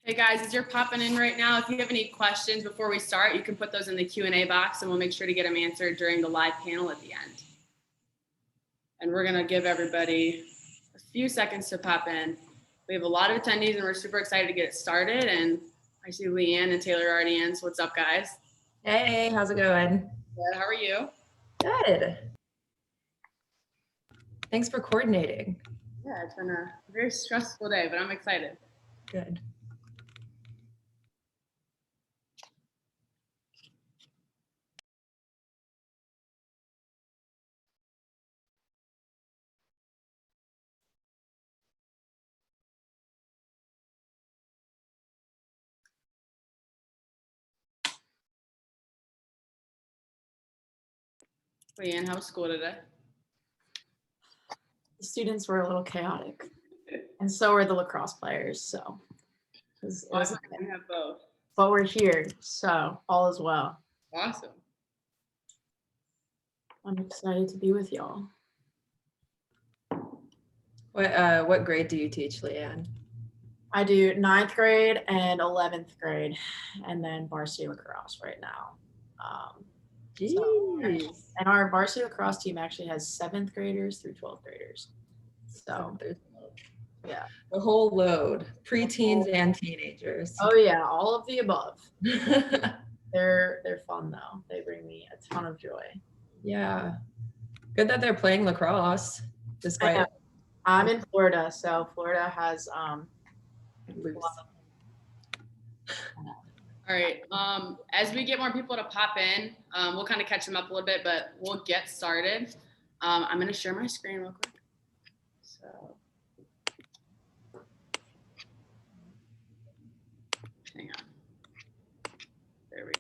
Hey guys, as you're popping in right now, if you have any questions before we start, you can put those in the Q&A box and we'll make sure to get them answered during the live panel at the end. And we're gonna give everybody a few seconds to pop in. We have a lot of attendees and we're super excited to get it started. And I see Leanne and Taylor already in, so what's up guys? Hey, how's it going? Good, how are you? Good. Thanks for coordinating. Yeah, it's been a very stressful day, but I'm excited. Good. Leanne, how was school today? The students were a little chaotic, and so were the lacrosse players. So, it was We have both. but we're here, so all is well. Awesome. I'm excited to be with y'all. What grade do you teach, Leanne? I do 9th grade and 11th grade, and then varsity lacrosse right now. And our varsity lacrosse team actually has 7th graders through 12th graders. So, yeah. The whole load, preteens and teenagers. Oh yeah, all of the above. They're fun though. They bring me a ton of joy. Yeah. Good that they're playing lacrosse, despite I'm in Florida, so Florida has loops. All right, as we get more people to pop in, we'll kind of catch them up a little bit, but we'll get started. I'm gonna share my screen real quick. So, hang on. There we go.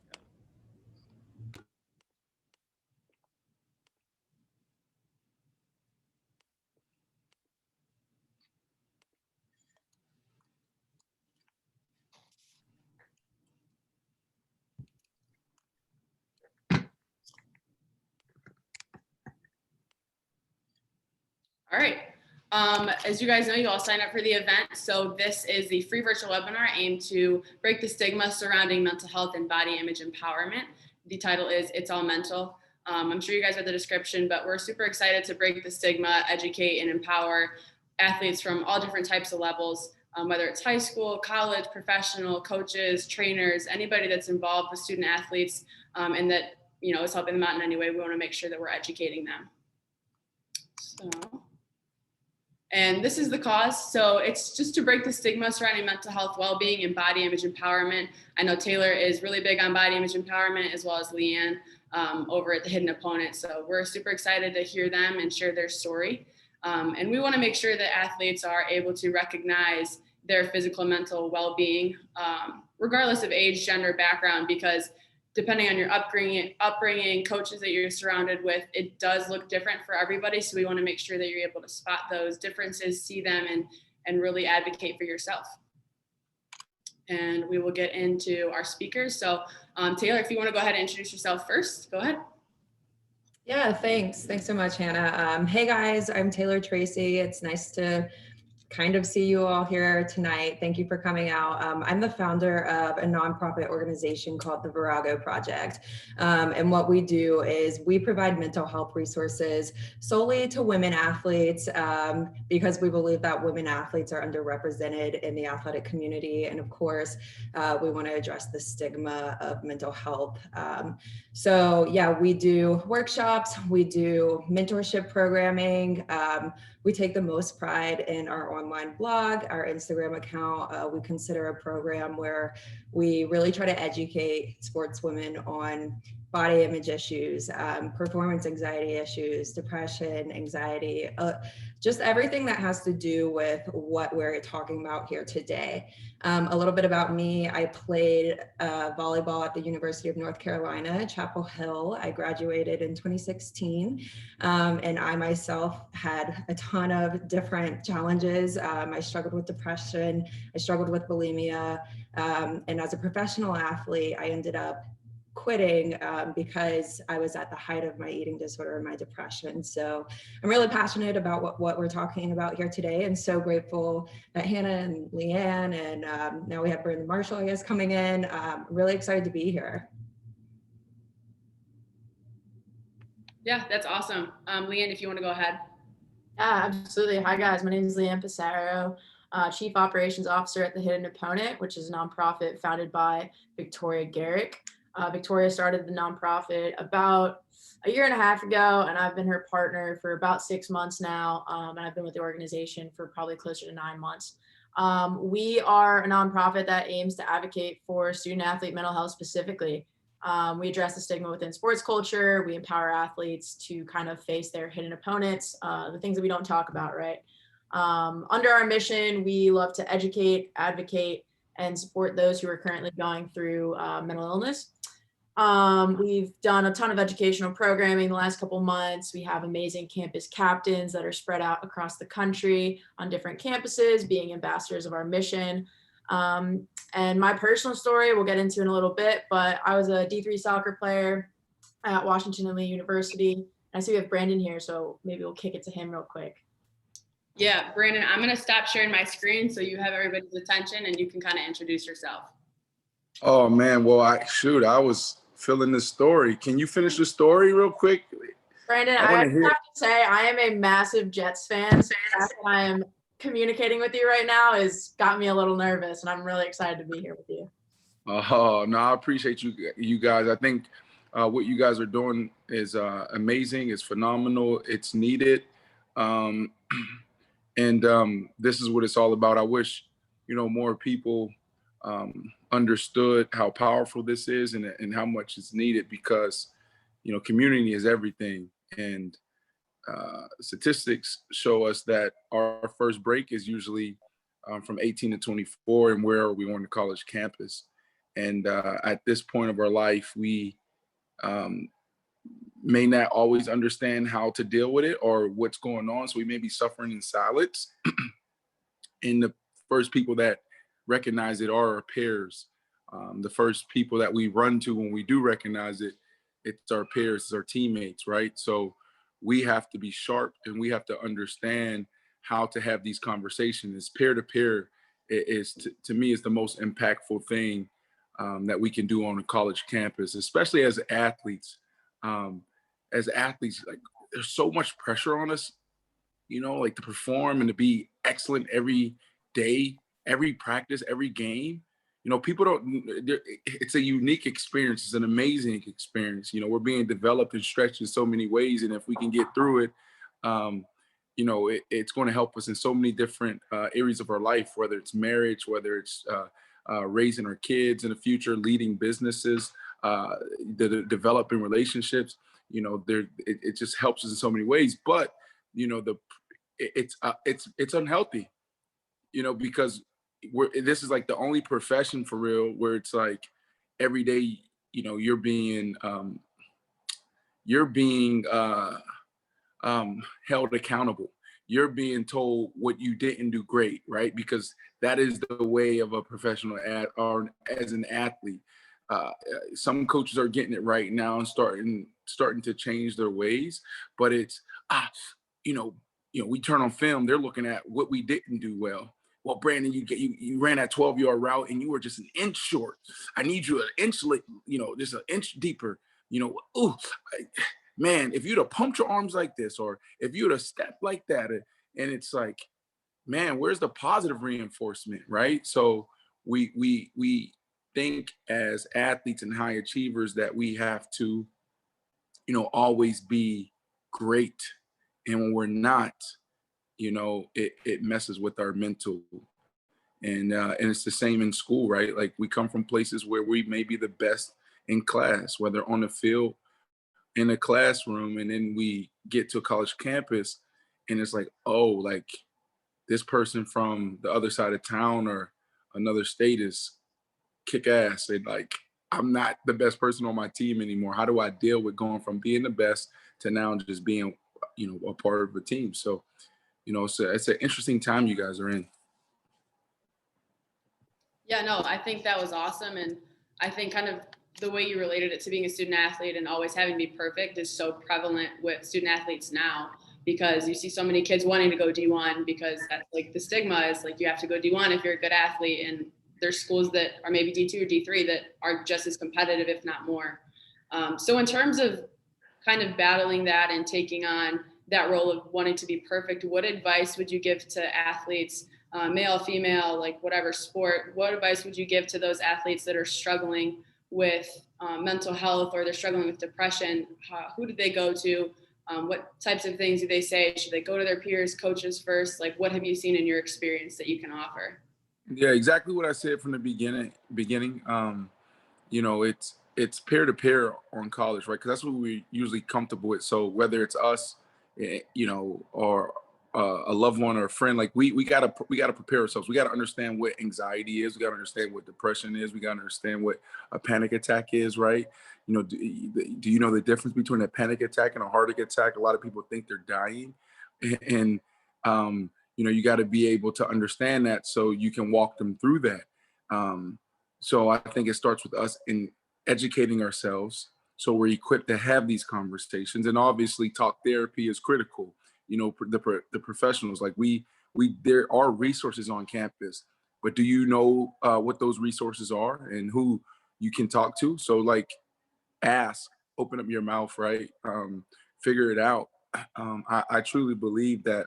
All right. As you guys know, you all signed up for the event. So this is the free virtual webinar aimed to break the stigma surrounding mental health and body image empowerment. The title is It's All Mental. I'm sure you guys read the description, but we're super excited to break the stigma, educate and empower athletes from all different types of levels, whether it's high school, college, professional, coaches, trainers, anybody that's involved with student athletes and that is helping them out in any way. We want to make sure that we're educating them. So. And this is the cause. So it's just to break the stigma surrounding mental health, well-being, and body image empowerment. I know Taylor is really big on body image empowerment, as well as Leanne over at the Hidden Opponent. So we're super excited to hear them and share their story. And we want to make sure that athletes are able to recognize their physical and mental well-being, regardless of age, gender, background, because depending on your upbringing, coaches that you're surrounded with, it does look different for everybody. So we want to make sure that you're able to spot those differences, see them, and really advocate for yourself. And we will get into our speakers. So Taylor, if you want to go ahead and introduce yourself first, go ahead. Yeah, thanks. Thanks so much, Hannah. Hey guys, I'm Taylor Tracy. It's nice to kind of see you all here tonight. Thank you for coming out. I'm the founder of a nonprofit organization called the Virago Project. And what we do is we provide mental health resources solely to women athletes because we believe that women athletes are underrepresented in the athletic community. And of course, we want to address the stigma of mental health. So yeah, we do workshops, we do mentorship programming. We take the most pride in our online blog, our Instagram account. We consider a program where we really try to educate sportswomen on body image issues, performance anxiety issues, depression, anxiety, just everything that has to do with what we're talking about here today. A little bit about me. I played volleyball at the University of North Carolina, Chapel Hill. I graduated in 2016, and I myself had a ton of different challenges. I struggled with depression. I struggled with bulimia. And as a professional athlete, I ended up quitting because I was at the height of my eating disorder and my depression. So I'm really passionate about what we're talking about here today, and so grateful that Hannah and Leanne and now we have Brandon Marshall, I guess, coming in. Really excited to be here. Yeah, that's awesome. Leanne, if you want to go ahead. Yeah, absolutely. Hi guys, my name is Leanne Pissarro, Chief Operations Officer at the Hidden Opponent, which is a nonprofit founded by Victoria Garrick. Victoria started the nonprofit about a year and a half ago, and I've been her partner for about 6 months now, and I've been with the organization for probably closer to 9 months. We are a nonprofit that aims to advocate for student athlete mental health specifically. We address the stigma within sports culture. We empower athletes to kind of face their hidden opponents, the things that we don't talk about, right? Under our mission, we love to educate, advocate, and support those who are currently going through mental illness. We've done a ton of educational programming the last couple months. We have amazing campus captains that are spread out across the country on different campuses, being ambassadors of our mission. And my personal story, we'll get into in a little bit, but I was a D3 soccer player at Washington and Lee University. I see we have Brandon here, so maybe we'll kick it to him real quick. Yeah, Brandon, I'm going to stop sharing my screen so you have everybody's attention and you can kind of introduce yourself. Oh man, well, I was feeling the story. Can you finish the story real quick? Brandon, I have to say I am a massive Jets fan, so the fact that I am communicating with you right now has got me a little nervous, and I'm really excited to be here with you. Oh, no, I appreciate you guys. I think what you guys are doing is amazing. It's phenomenal. It's needed. And this is what it's all about. I wish, more people understood how powerful this is and how much it's needed, because, community is everything. And statistics show us that our first break is usually from 18 to 24, and where are we on the college campus? And at this point of our life, we may not always understand how to deal with it or what's going on. So we may be suffering in silence. And the first people that recognize it are our peers. The first people that we run to when we do recognize it, it's our peers, it's our teammates, right? So we have to be sharp, and we have to understand how to have these conversations. Peer-to-peer is, to me, is the most impactful thing that we can do on a college campus, especially as athletes. Like, there's so much pressure on us, like to perform and to be excellent every day, every practice, every game. People don't, it's a unique experience. It's an amazing experience. We're being developed and stretched in so many ways. And if we can get through it, it's going to help us in so many different areas of our life, whether it's marriage, whether it's raising our kids in the future, leading businesses, developing relationships. It just helps us in so many ways. But, it's unhealthy, because this is like the only profession for real where it's like every day, you're being held accountable. You're being told what you didn't do great, right? Because that is the way of a professional or as an athlete. Some coaches are getting it right now and starting to change their ways, but it's we turn on film, they're looking at what we didn't do well. Well, Brandon, you ran that 12-yard route and you were just an inch short. I need you an inch, just an inch deeper. Ooh, man, if you'd have pumped your arms like this, or if you'd have stepped like that, and it's like, man, where's the positive reinforcement, right? So we think as athletes and high achievers that we have to, always be great, and when we're not, it messes with our mental. And it's the same in school, right? Like, we come from places where we may be the best in class, whether on the field, in a classroom, and then we get to a college campus and it's like, oh, like this person from the other side of town or another state is kick ass, and like I'm not the best person on my team anymore. How do I deal with going from being the best to now just being, a part of a team? So, it's an interesting time you guys are in. Yeah, no, I think that was awesome. And I think kind of the way you related it to being a student athlete and always having to be perfect is so prevalent with student athletes now, because you see so many kids wanting to go D1 because that's like the stigma is like you have to go D1 if you're a good athlete. And there's schools that are maybe D2 or D3 that are just as competitive, if not more. So in terms of kind of battling that and taking on that role of wanting to be perfect, what advice would you give to athletes, male, female, like whatever sport? What advice would you give to those athletes that are struggling with mental health, or they're struggling with depression? Who do they go to? What types of things do they say? Should they go to their peers, coaches first? Like, what have you seen in your experience that you can offer? Yeah, exactly what I said from the beginning. It's peer to peer on college, right? Because that's what we're usually comfortable with. So whether it's us, or a loved one or a friend, like we gotta prepare ourselves. We gotta understand what anxiety is. We gotta understand what depression is. We gotta understand what a panic attack is, right? Do you know the difference between a panic attack and a heart attack? A lot of people think they're dying, and you got to be able to understand that so you can walk them through that. So I think it starts with us in educating ourselves so we're equipped to have these conversations. And obviously talk therapy is critical. The professionals, like we there are resources on campus, but do you know what those resources are and who you can talk to? So like ask, open up your mouth, right? Figure it out. I truly believe that,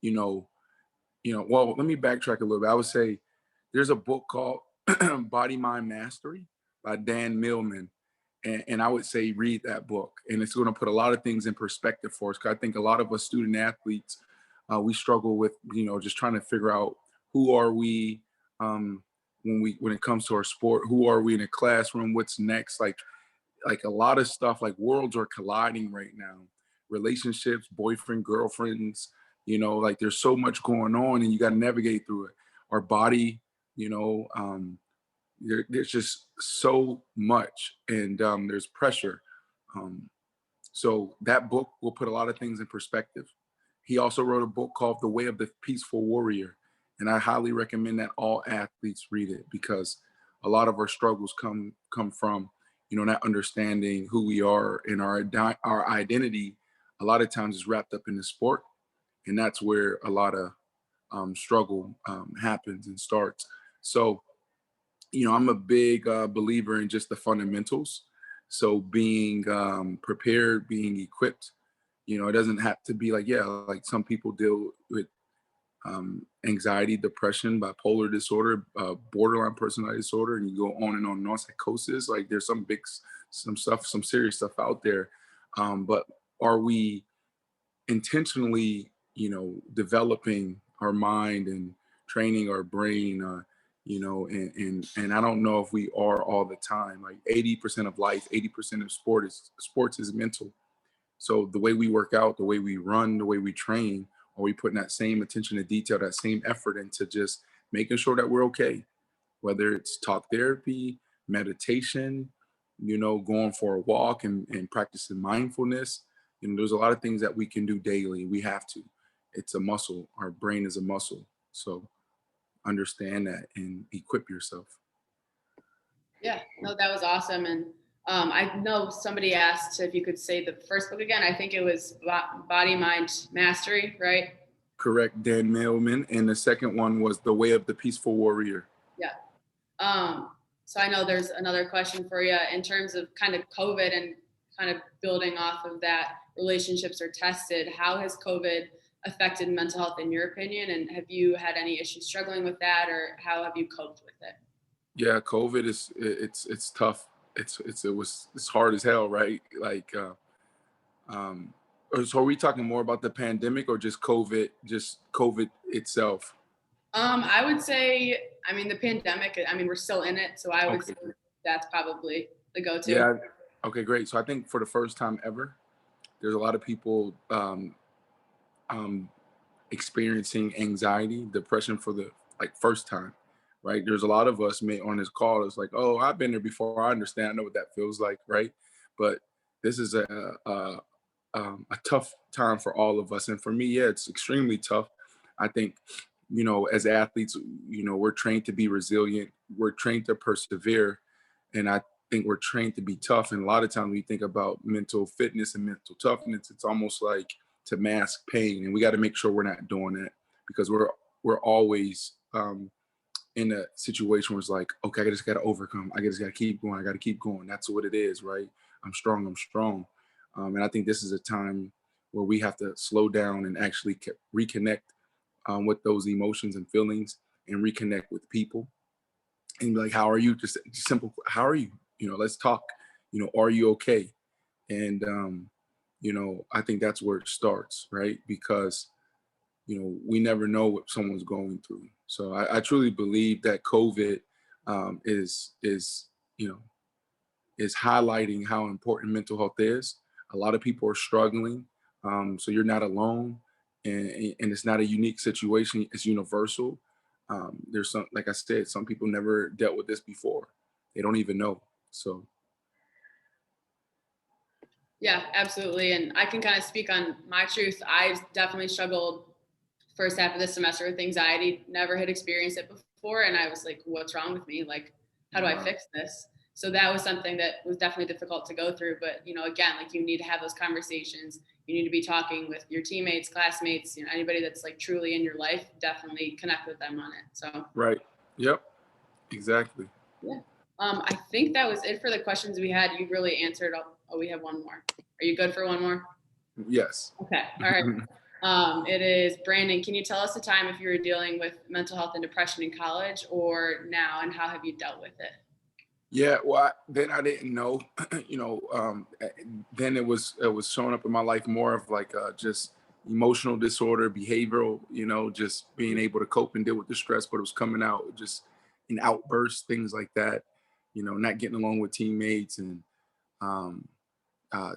well, let me backtrack a little bit. I would say there's a book called Body Mind Mastery by Dan Millman. And I would say read that book. And it's going to put a lot of things in perspective for us. Because I think a lot of us student athletes, we struggle with, just trying to figure out who are we when it comes to our sport, who are we in a classroom, what's next? Like a lot of stuff, like worlds are colliding right now. Relationships, boyfriend, girlfriends, like there's so much going on and you got to navigate through it. Our body, there's just so much, and there's pressure. So that book will put a lot of things in perspective. He also wrote a book called The Way of the Peaceful Warrior. And I highly recommend that all athletes read it, because a lot of our struggles come from, not understanding who we are, and our identity a lot of times is wrapped up in the sport. And that's where a lot of struggle happens and starts. So, I'm a big believer in just the fundamentals. So being prepared, being equipped, it doesn't have to be like, yeah, like some people deal with anxiety, depression, bipolar disorder, borderline personality disorder, and you go on and on and on, psychosis. Like there's some serious stuff out there. But are we intentionally, developing our mind and training our brain, and I don't know if we are all the time. Like 80% of life, 80% of sports is mental. So the way we work out, the way we run, the way we train, are we putting that same attention to detail, that same effort into just making sure that we're okay? Whether it's talk therapy, meditation, going for a walk and practicing mindfulness. There's a lot of things that we can do daily. We have to. It's a muscle. Our brain is a muscle. So understand that and equip yourself. Yeah, no, that was awesome. And I know somebody asked if you could say the first book again. I think it was Body Mind Mastery, right? Correct, Dan Millman. And the second one was The Way of the Peaceful Warrior. Yeah. So I know there's another question for you in terms of kind of COVID and kind of building off of that. Relationships are tested. How has COVID affected mental health in your opinion? And have you had any issues struggling with that, or how have you coped with it? Yeah, COVID it's tough. It's hard as hell, right? Like, so are we talking more about the pandemic or just COVID itself? I would say, the pandemic, we're still in it. So I would say that's probably the go-to. Yeah. Okay, great. So I think for the first time ever, there's a lot of people um, experiencing anxiety, depression for the first time, right? There's a lot of us on this call. It's like, oh, I've been there before. I understand. I know what that feels like, right? But this is a tough time for all of us, and for me, yeah, it's extremely tough. I think, as athletes, we're trained to be resilient. We're trained to persevere, and I think we're trained to be tough. And a lot of times, when we think about mental fitness and mental toughness, it's almost like to mask pain, and we got to make sure we're not doing that, because we're always in a situation where it's like, okay, I just got to overcome. I just got to keep going. I got to keep going. That's what it is, right? I'm strong. I'm strong. And I think this is a time where we have to slow down and actually reconnect with those emotions and feelings, and reconnect with people, and be like, how are you? Just simple, how are you? Let's talk. Are you okay? And I think that's where it starts, right? Because we never know what someone's going through. So I truly believe that COVID is highlighting how important mental health is. A lot of people are struggling, so you're not alone, and it's not a unique situation. It's universal. There's some, like I said, some people never dealt with this before. They don't even know. So. Yeah, absolutely. And I can kind of speak on my truth. I definitely struggled first half of the semester with anxiety, never had experienced it before. And I was like, what's wrong with me? Like, how do I fix this? So that was something that was definitely difficult to go through. But, again, like, you need to have those conversations. You need to be talking with your teammates, classmates, anybody that's like truly in your life, definitely connect with them on it. So. Right. Yep. Exactly. Yeah. I think that was it for the questions we had. You really answered. Oh, we have one more. Are you good for one more? Yes. Okay. All right. It is Brandon. Can you tell us the time if you were dealing with mental health and depression in college or now, and how have you dealt with it? Yeah, well, then I didn't know, then it was showing up in my life more of like just emotional disorder, behavioral, just being able to cope and deal with the stress, but it was coming out just in outbursts, things like that, not getting along with teammates and um, uh,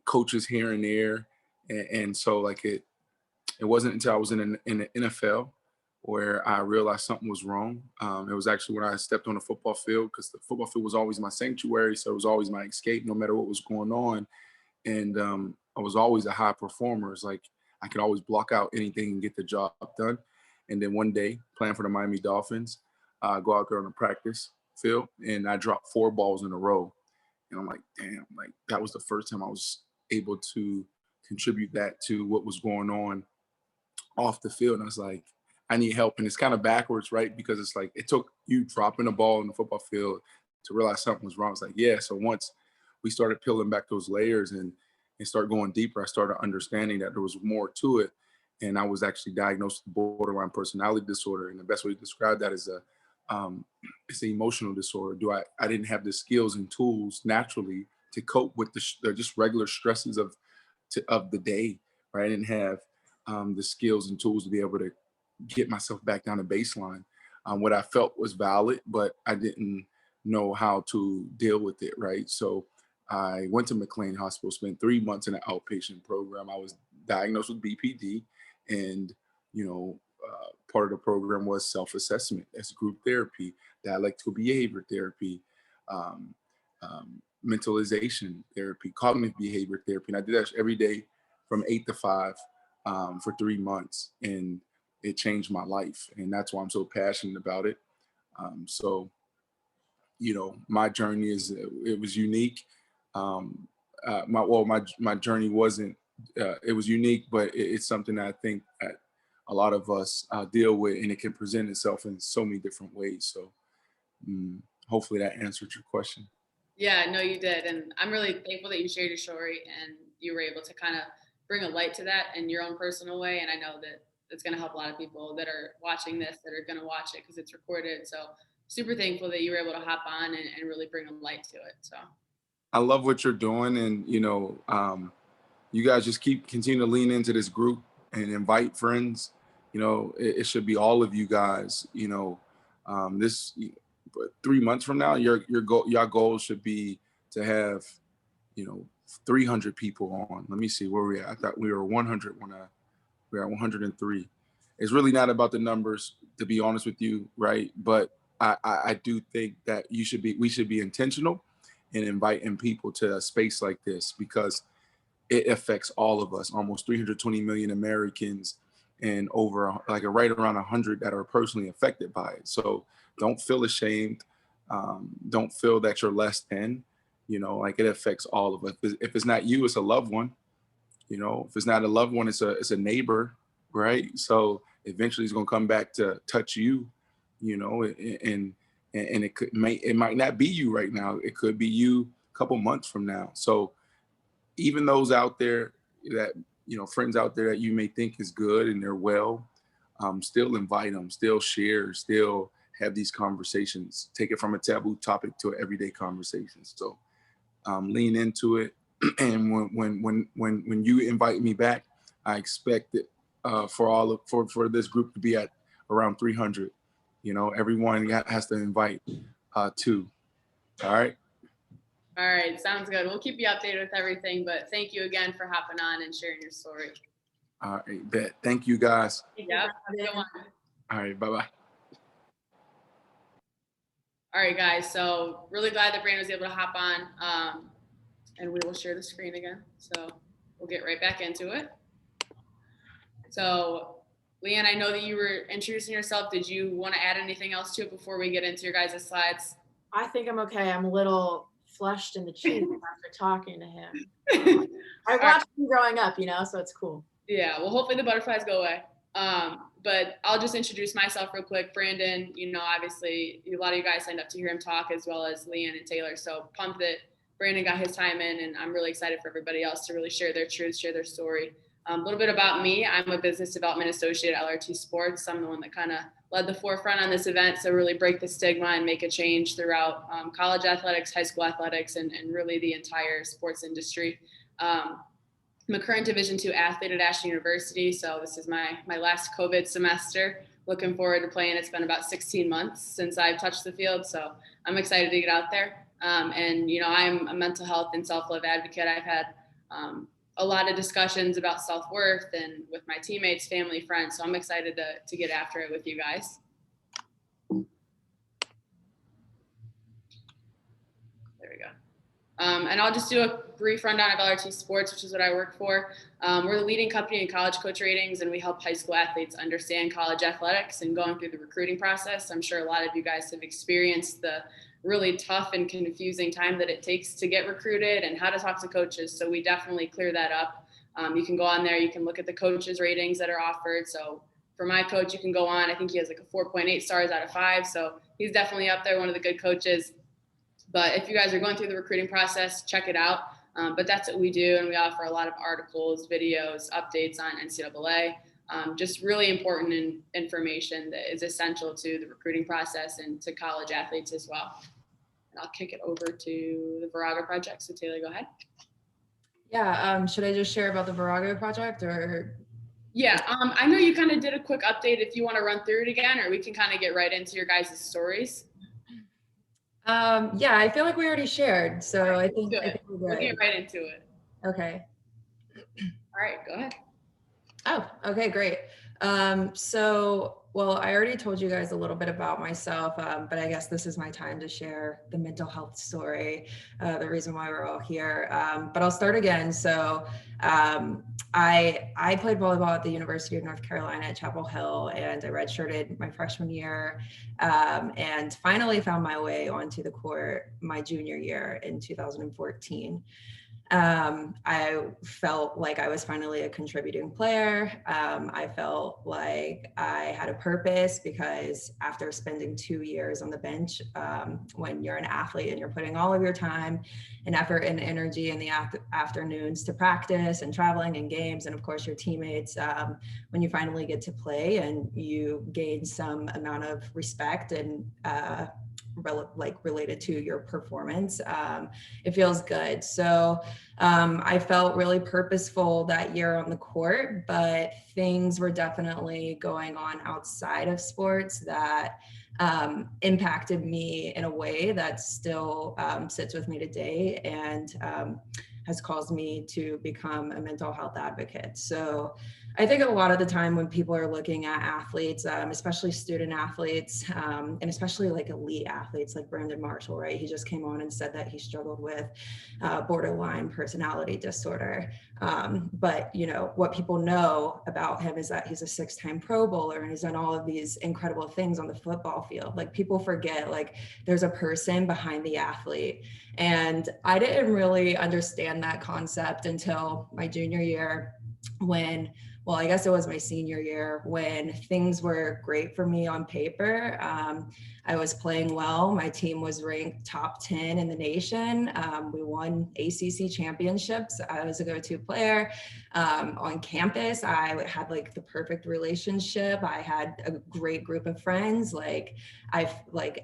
coaches here and there. And so like it wasn't until I was in the NFL where I realized something was wrong. It was actually when I stepped on the football field, because the football field was always my sanctuary. So it was always my escape, no matter what was going on. And I was always a high performer. It's like I could always block out anything and get the job done. And then one day, playing for the Miami Dolphins, go out there on the practice field, and I dropped 4 balls in a row. And I'm like, damn, like that was the first time I was able to contribute that to what was going on off the field. And I was like, I need help. And it's kind of backwards, right? Because it's like, it took you dropping a ball in the football field to realize something was wrong. It's like, yeah. So once we started peeling back those layers and start going deeper, I started understanding that there was more to it. And I was actually diagnosed with borderline personality disorder. And the best way to describe that is it's an emotional disorder. I didn't have the skills and tools naturally to cope with the just regular stresses of the day, right? I didn't have the skills and tools to be able to get myself back down to baseline. What I felt was valid, but I didn't know how to deal with it, right? So I went to McLean Hospital, spent 3 months in an outpatient program. I was diagnosed with BPD, and part of the program was self-assessment, as group therapy, dialectical behavior therapy, mentalization therapy, cognitive behavior therapy. And I did that every day from 8 to 5 for 3 months, and it changed my life. And that's why I'm so passionate about it. So, my journey it was unique. My journey wasn't, it was unique, but it's something that I think that a lot of us deal with, and it can present itself in so many different ways. So hopefully that answered your question. Yeah, no, you did. And I'm really thankful that you shared your story and you were able to kind of bring a light to that in your own personal way. And I know that it's going to help a lot of people that are watching this, that are going to watch it because it's recorded. So super thankful that you were able to hop on and really bring a light to it. So I love what you're doing. And, you guys just continue to lean into this group and invite friends. It should be all of you guys, this, but 3 months from now, your goal should be to have, 300 people on. Let me see where we at. I thought we were 100 when I We're at 103. It's really not about the numbers, to be honest with you, right? But I do think that we should be intentional in inviting people to a space like this, because it affects all of us, almost 320 million Americans, and over right around 100 that are personally affected by it. So don't feel ashamed. Don't feel that you're less than, like it affects all of us. If it's not you, it's a loved one. If it's not a loved one, it's a neighbor, right? So eventually it's gonna come back to touch you, and it might not be you right now. It could be you a couple months from now. So even those out there that, friends out there that you may think is good and they're well, still invite them, still share, still have these conversations. Take it from a taboo topic to an everyday conversation. So lean into it. And when you invite me back, I expect it for this group to be at around 300. Everyone has to invite two. All right. All right, sounds good. We'll keep you updated with everything, but thank you again for hopping on and sharing your story. All right, bet. Thank you, guys. Yep. Go on. All right, bye-bye. All right, guys. So really glad that Brandon was able to hop on, and we will share the screen again. So we'll get right back into it. So Leanne, I know that you were introducing yourself. Did you want to add anything else to it before we get into your guys' slides? I think I'm okay. I'm a little flushed in the cheek after talking to him. I watched him growing up, so it's cool. Yeah, well, hopefully the butterflies go away. But I'll just introduce myself real quick. Brandon, obviously a lot of you guys signed up to hear him talk, as well as Leanne and Taylor. So pumped that Brandon got his time in, and I'm really excited for everybody else to really share their truth, share their story. A little bit about me. I'm a business development associate at LRT Sports. I'm the one that kind of led the forefront on this event, so really break the stigma and make a change throughout college athletics, high school athletics, and really the entire sports industry. I'm a current Division II athlete at Ashland University, so this is my last COVID semester. Looking forward to playing. It's been about 16 months since I've touched the field, so I'm excited to get out there. And I'm a mental health and self-love advocate. I've had a lot of discussions about self-worth and with my teammates, family, friends. So I'm excited to get after it with you guys. There we go. And I'll just do a brief rundown of LRT Sports, which is what I work for. We're the leading company in college coach ratings, and we help high school athletes understand college athletics and going through the recruiting process. I'm sure a lot of you guys have experienced the really tough and confusing time that it takes to get recruited and how to talk to coaches. So we definitely clear that up. You can go on there, you can look at the coaches ratings that are offered. So for my coach, you can go on, I think he has like a 4.8 stars out of 5. So he's definitely up there, one of the good coaches. But if you guys are going through the recruiting process, check it out. But that's what we do. And we offer a lot of articles, videos, updates on NCAA, just really important information that is essential to the recruiting process and to college athletes as well. And I'll kick it over to the Virago project. So Taylor, go ahead. Yeah, should I just share about the Virago project or? Yeah, I know you kind of did a quick update if you want to run through it again, or we can kind of get right into your guys' stories. Yeah, I feel like we already shared, so right, I think we're good. We'll get right into it. Okay. All right, go ahead. Oh, okay, great. Well, I already told you guys a little bit about myself, but I guess this is my time to share the mental health story, the reason why we're all here. But I'll start again. So I played volleyball at the University of North Carolina at Chapel Hill, and I redshirted my freshman year, and finally found my way onto the court my junior year in 2014. I felt like I was finally a contributing player. I felt like I had a purpose, because after spending 2 years on the bench, when you're an athlete and you're putting all of your time and effort and energy in the afternoons to practice and traveling and games, and of course your teammates, when you finally get to play and you gain some amount of respect and related to your performance, it feels good. So I felt really purposeful that year on the court, but things were definitely going on outside of sports that impacted me in a way that still sits with me today, and has caused me to become a mental health advocate. So I think a lot of the time when people are looking at athletes, especially student athletes, and especially like elite athletes like Brandon Marshall, right? He just came on and said that he struggled with borderline personality disorder. But you know, what people know about him is that he's a 6-time Pro Bowler and he's done all of these incredible things on the football field. Like people forget, like there's a person behind the athlete. And I didn't really understand that concept until my junior year when, well, I guess it was my senior year when things were great for me on paper. I was playing well. My team was ranked top 10 in the nation. We won ACC championships. I was a go-to player. On campus, I had like the perfect relationship. I had a great group of friends. Like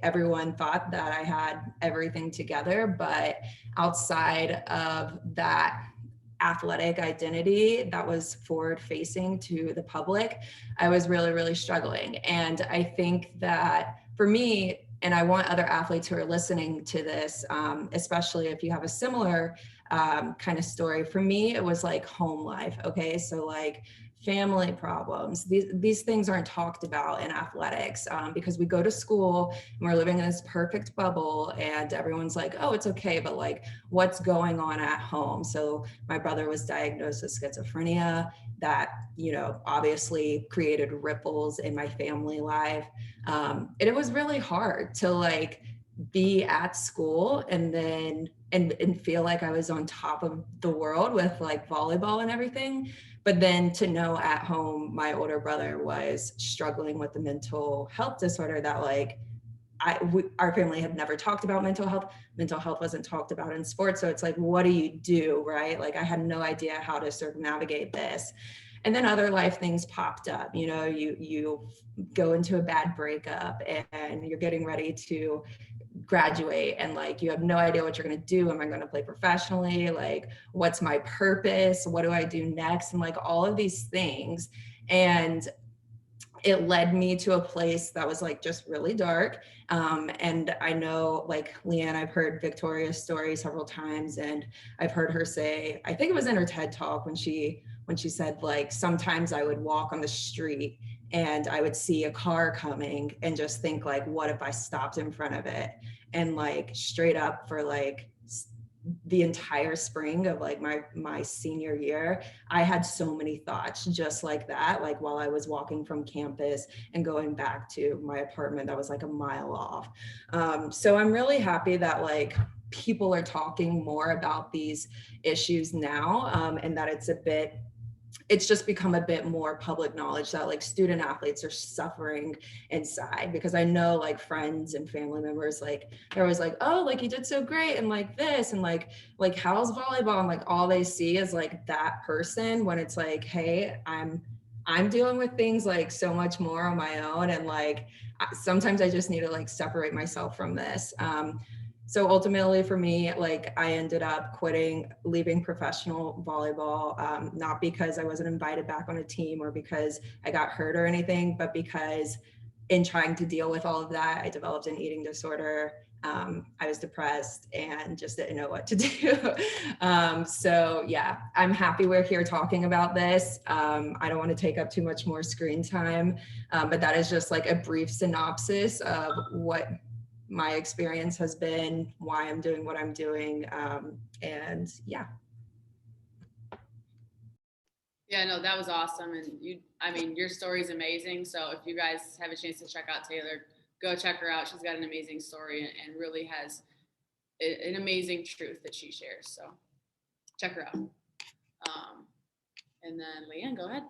everyone thought that I had everything together, but outside of that athletic identity that was forward facing to the public, I was really, really struggling. And I think that for me, and I want other athletes who are listening to this, especially if you have a similar kind of story, for me, it was like home life. Okay. So like family problems, these things aren't talked about in athletics because we go to school and we're living in this perfect bubble and everyone's like, oh, it's okay. But like, what's going on at home? So my brother was diagnosed with schizophrenia that, you know, obviously created ripples in my family life. And it was really hard to like be at school and then and feel like I was on top of the world with like volleyball and everything. But then to know at home, my older brother was struggling with the mental health disorder that like our family had never talked about mental health. Mental health wasn't talked about in sports. So it's like, what do you do, right? Like I had no idea how to sort of navigate this. And then other life things popped up. You know, you go into a bad breakup and you're getting ready to graduate and like you have no idea what you're going to do. Am I going to play professionally? Like what's my purpose? What do I do next? And like all of these things. And it led me to a place that was like just really dark. And I know like Leanne, I've heard Victoria's story several times and I've heard her say, I think it was in her TED talk when she said like, sometimes I would walk on the street and I would see a car coming and just think like, what if I stopped in front of it? And like straight up for like the entire spring of like my senior year, I had so many thoughts just like that, like while I was walking from campus and going back to my apartment that was like a mile off. So I'm really happy that like people are talking more about these issues now, and that it's just become a bit more public knowledge that like student athletes are suffering inside, because I know like friends and family members, like they're always like, oh, like you did so great and like this and like how's volleyball, and like all they see is like that person, when it's like, hey, I'm dealing with things like so much more on my own, and like sometimes I just need to like separate myself from this. So ultimately for me, like I ended up leaving professional volleyball, not because I wasn't invited back on a team or because I got hurt or anything, but because in trying to deal with all of that, I developed an eating disorder. I was depressed and just didn't know what to do. So yeah, I'm happy we're here talking about this. I don't want to take up too much more screen time, but that is just like a brief synopsis of what my experience has been, why I'm doing what I'm doing, and yeah. Yeah, no, that was awesome. And your story is amazing. So if you guys have a chance to check out Taylor, go check her out. She's got an amazing story and really has an amazing truth that she shares. So check her out. And then Leanne, go ahead.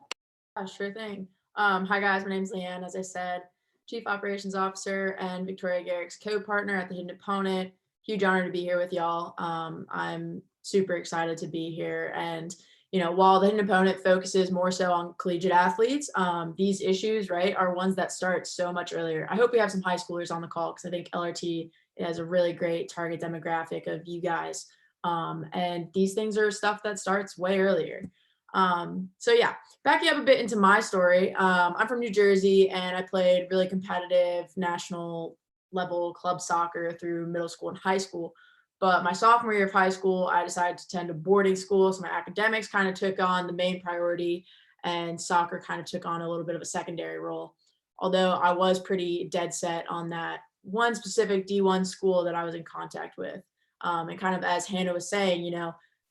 Sure thing. Hi guys, my name's Leanne, as I said, Chief Operations Officer and Victoria Garrick's co-partner at the Hidden Opponent. Huge honor to be here with y'all. I'm super excited to be here. And, you know, while the Hidden Opponent focuses more so on collegiate athletes, these issues, right, are ones that start so much earlier. I hope we have some high schoolers on the call because I think LRT has a really great target demographic of you guys. And these things are stuff that starts way earlier. So yeah, backing up a bit into my story, I'm from New Jersey and I played really competitive national level club soccer through middle school and high school. But my sophomore year of high school, I decided to attend a boarding school. So my academics kind of took on the main priority. and soccer kind of took on a little bit of a secondary role. Although I was pretty dead set on that one specific D1 school that I was in contact with. And kind of as Hannah was saying,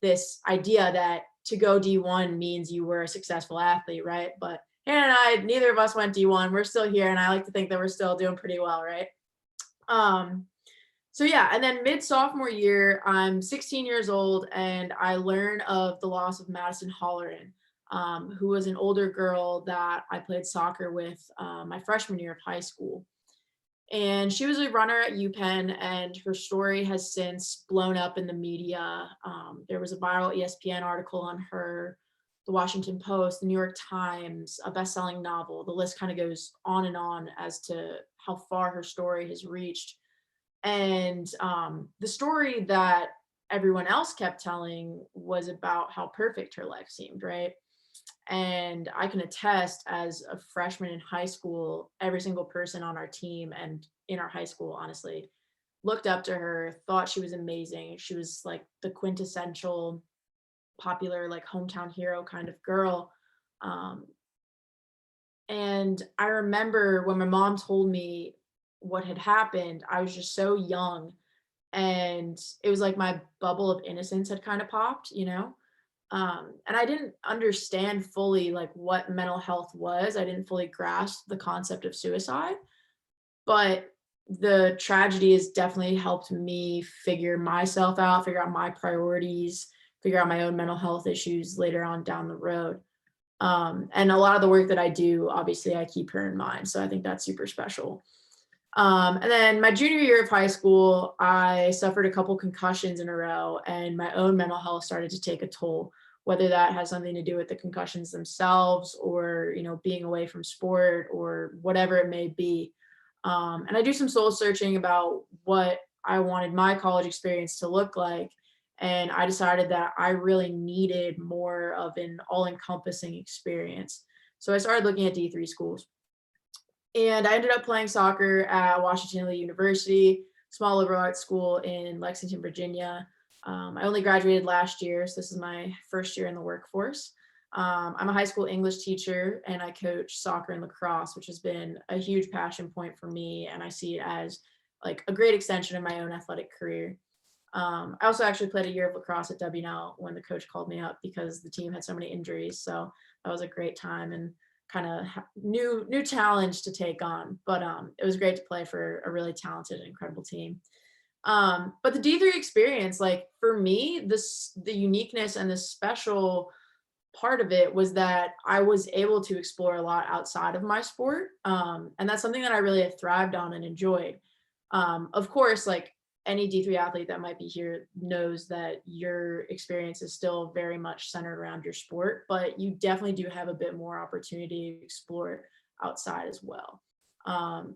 this idea that to go D1 means you were a successful athlete, right? But Hannah and I, neither of us went D1. We're still here, and I like to think that we're still doing pretty well, right? So yeah, and then mid-sophomore year, I'm 16 years old, and I learn of the loss of Madison Holleran, who was an older girl that I played soccer with my freshman year of high school. And she was a runner at UPenn, and her story has since blown up in the media. There was a viral ESPN article on her, the Washington Post, the New York Times, a best-selling novel. The list kind of goes on and on as to how far her story has reached. And the story that everyone else kept telling was about how perfect her life seemed, right? And I can attest, as a freshman in high school, every single person on our team and in our high school, honestly, looked up to her, thought she was amazing. She was like the quintessential popular, like hometown hero kind of girl. And I remember when my mom told me what had happened, I was just so young, and it was like my bubble of innocence had kind of popped, and I didn't understand fully like what mental health was. I didn't fully grasp the concept of suicide, but the tragedy has definitely helped me figure myself out, figure out my priorities, figure out my own mental health issues later on down the road. And a lot of the work that I do, obviously I keep her in mind. So I think that's super special. And then my junior year of high school, I suffered a couple concussions in a row, and my own mental health started to take a toll, whether that has something to do with the concussions themselves or, being away from sport or whatever it may be. And I do some soul searching about what I wanted my college experience to look like. And I decided that I really needed more of an all-encompassing experience. So I started looking at D3 schools. And I ended up playing soccer at Washington Lee University, small liberal arts school in Lexington, Virginia. I only graduated last year, so this is my first year in the workforce. I'm a high school English teacher, and I coach soccer and lacrosse, which has been a huge passion point for me, and I see it as like a great extension of my own athletic career. I also actually played a year of lacrosse at WNL when the coach called me up because the team had so many injuries, so that was a great time and kind of new challenge to take on, but it was great to play for a really talented and incredible team. But the D3 experience, like for me, the uniqueness and the special part of it was that I was able to explore a lot outside of my sport. And that's something that I really have thrived on and enjoyed. Of course, like any D3 athlete that might be here knows that your experience is still very much centered around your sport, but you definitely do have a bit more opportunity to explore outside as well.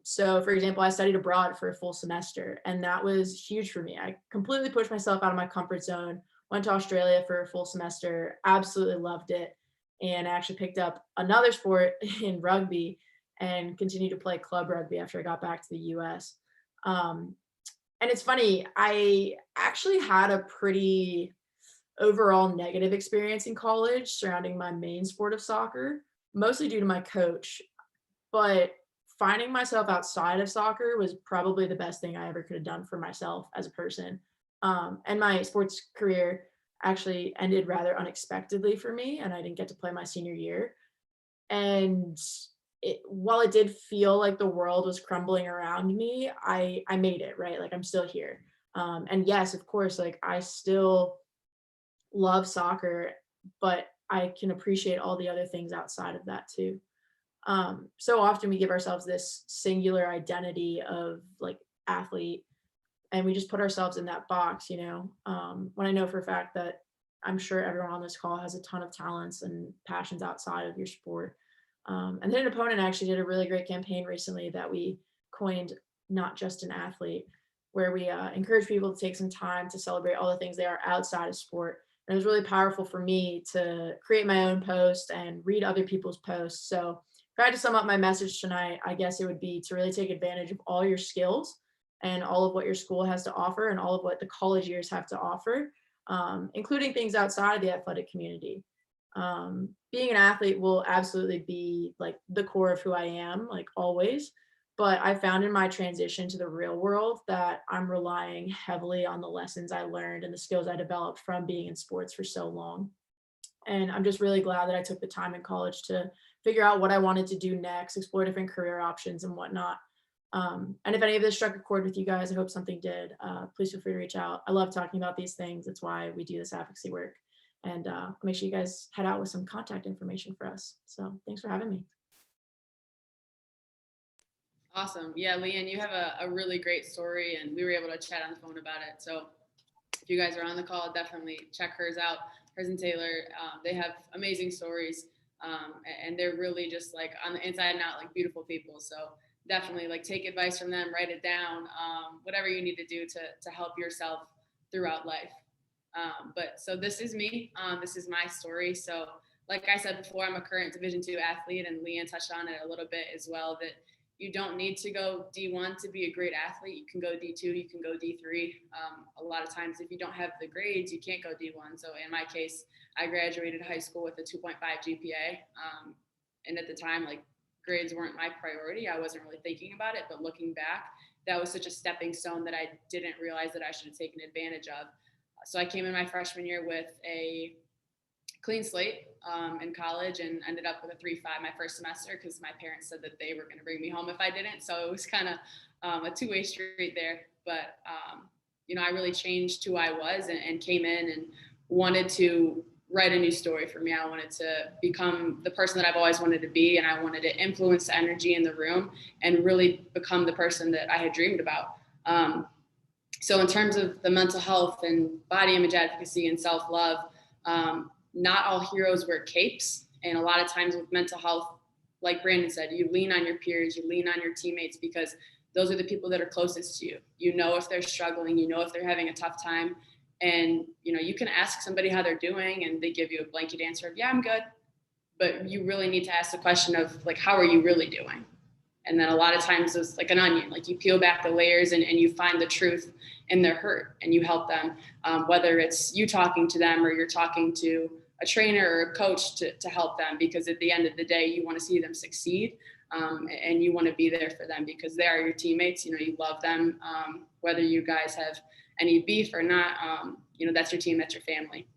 So for example, I studied abroad for a full semester, and that was huge for me. I completely pushed myself out of my comfort zone, went to Australia for a full semester, absolutely loved it. And I actually picked up another sport in rugby and continued to play club rugby after I got back to the US. And it's funny, I actually had a pretty overall negative experience in college surrounding my main sport of soccer, mostly due to my coach. But finding myself outside of soccer was probably the best thing I ever could have done for myself as a person. And my sports career actually ended rather unexpectedly for me, and I didn't get to play my senior year. And while it did feel like the world was crumbling around me, I made it, right? Like I'm still here. And yes, of course, like I still love soccer, but I can appreciate all the other things outside of that too. So often we give ourselves this singular identity of like athlete, and we just put ourselves in that box, when I know for a fact that I'm sure everyone on this call has a ton of talents and passions outside of your sport. And then an opponent actually did a really great campaign recently that we coined Not Just an Athlete, where we encourage people to take some time to celebrate all the things they are outside of sport. And it was really powerful for me to create my own post and read other people's posts. So if I had to sum up my message tonight, I guess it would be to really take advantage of all your skills and all of what your school has to offer and all of what the college years have to offer, including things outside of the athletic community. Being an athlete will absolutely be like the core of who I am, like always. But I found in my transition to the real world that I'm relying heavily on the lessons I learned and the skills I developed from being in sports for so long. And I'm just really glad that I took the time in college to figure out what I wanted to do next, explore different career options and whatnot. And if any of this struck a chord with you guys, I hope something did. Please feel free to reach out. I love talking about these things. That's why we do this advocacy work. And make sure you guys head out with some contact information for us. So thanks for having me. Awesome. Yeah, Leanne, you have a really great story, and we were able to chat on the phone about it. So if you guys are on the call, definitely check hers out. Hers and Taylor, they have amazing stories, and they're really just like on the inside and out, like beautiful people. So definitely like take advice from them, write it down, whatever you need to do to help yourself throughout life. But so this is me. This is my story. So like I said before, I'm a current Division II athlete, and Leanne touched on it a little bit as well, that you don't need to go D1 to be a great athlete. You can go D2, you can go D3. A lot of times if you don't have the grades, you can't go D1. So in my case, I graduated high school with a 2.5 GPA. And at the time, like grades weren't my priority. I wasn't really thinking about it, but looking back, that was such a stepping stone that I didn't realize that I should have taken advantage of. So I came in my freshman year with a clean slate in college and ended up with a 3.5 my first semester because my parents said that they were going to bring me home if I didn't. So it was kind of a two-way street there. But, I really changed who I was and came in and wanted to write a new story for me. I wanted to become the person that I've always wanted to be, and I wanted to influence the energy in the room and really become the person that I had dreamed about. So in terms of the mental health and body image advocacy and self-love, not all heroes wear capes. And a lot of times with mental health, like Brandon said, you lean on your peers, you lean on your teammates, because those are the people that are closest to you. You know if they're struggling, you know if they're having a tough time. And, you can ask somebody how they're doing and they give you a blanket answer of, yeah, I'm good. But you really need to ask the question of, like, how are you really doing? And then a lot of times it's like an onion, like you peel back the layers and you find the truth in their hurt and you help them, whether it's you talking to them or you're talking to a trainer or a coach to help them, because at the end of the day, you want to see them succeed, and you want to be there for them because they are your teammates. You love them, whether you guys have any beef or not. That's your team, that's your family.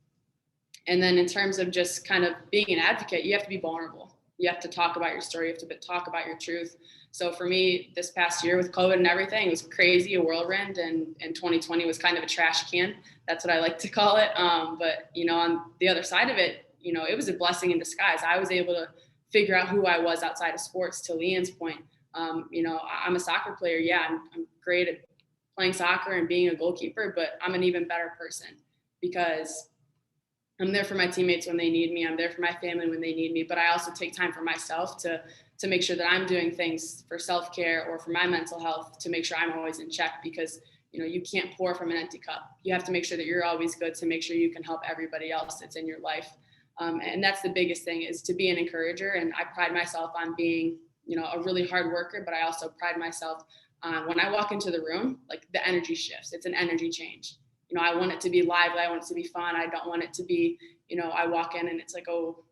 And then in terms of just kind of being an advocate, you have to be vulnerable. You have to talk about your story. You have to talk about your truth. So for me, this past year with COVID and everything, it was crazy, a whirlwind, and 2020 was kind of a trash can. That's what I like to call it. But, on the other side of it, it was a blessing in disguise. I was able to figure out who I was outside of sports. To Leanne's point, I'm a soccer player. Yeah, I'm great at playing soccer and being a goalkeeper, but I'm an even better person because I'm there for my teammates when they need me. I'm there for my family when they need me, but I also take time for myself to make sure that I'm doing things for self-care or for my mental health to make sure I'm always in check, because, you can't pour from an empty cup. You have to make sure that you're always good to make sure you can help everybody else that's in your life. And that's the biggest thing, is to be an encourager. And I pride myself on being, a really hard worker, but I also pride myself on when I walk into the room, like the energy shifts. It's an energy change. I want it to be lively. I want it to be fun. I don't want it to be, I walk in and it's like, oh,